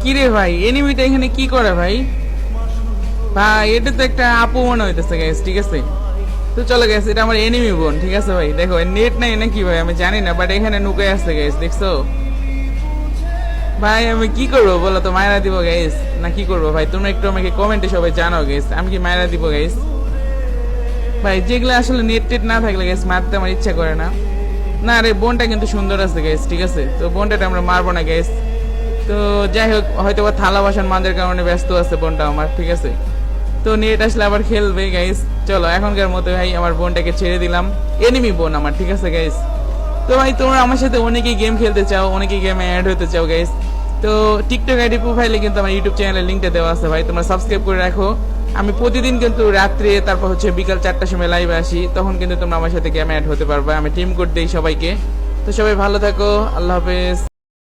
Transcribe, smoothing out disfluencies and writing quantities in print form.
কি রে ভাই, এনিমিটা এখানে কি করে ভাই? ভাই এটা তো একটা আপু মনে হইতেছে গাইস, ঠিক আছে? তো চলো গাইস, এটা আমার এনিমি বোন, ঠিক আছে ভাই? দেখো নেট নাই নাকি ভাই আমি জানি না, বাট এখানে নুকে আসছে গাইস, দেখছো? ভাই আমি কি করবো বলো তো, মায়েরা দিব গাইস না কি করবো ভাই? তোমরা একটু আমাকে কমেন্টে সবাই জানাও গাইস, আমি কি মায়েরা দিব গাইস? ভাই যেগুলো আসলে নেট টেট না থাকলে গাইস মারতে আমার ইচ্ছা করে না। না রে, বোনটা কিন্তু সুন্দর আছে গাইস, ঠিক আছে? তো বোনটা আমরা মারবো না গাইস। তো যাই হোক, হয়তো বা থালা বাসন মাঝের কারণে ব্যস্ত আছে বোনটা আমার, ঠিক আছে? তো নেট আসলে আবার খেলবে গাইস। চলো এখনকার মতো ভাই আমার বোনটাকে ছেড়ে দিলাম, এনিমি বোন আমার, ঠিক আছে গাইস? তো ভাই তোমরা আমার সাথে অনেকেই গেম খেলতে চাও, অনেকেই গেমে অ্যাড হতে চাও গাইস। তো টিকটক আইডি প্রোফাইলে কিন্তু আমার ইউটিউব চ্যানেলের লিঙ্কটা দেওয়া আছে ভাই, তোমরা সাবস্ক্রাইব করে রাখো। আমি প্রতিদিন কিন্তু রাত্রে তারপর হচ্ছে বিকাল 4টার সময় লাইভে আসি, তখন কিন্তু তোমরা আমার সাথে গেমে অ্যাড হতে পারবে। আমি টিম কোড দিই সবাইকে। তো সবাই ভালো থাকো, আল্লাহ হাফেজ।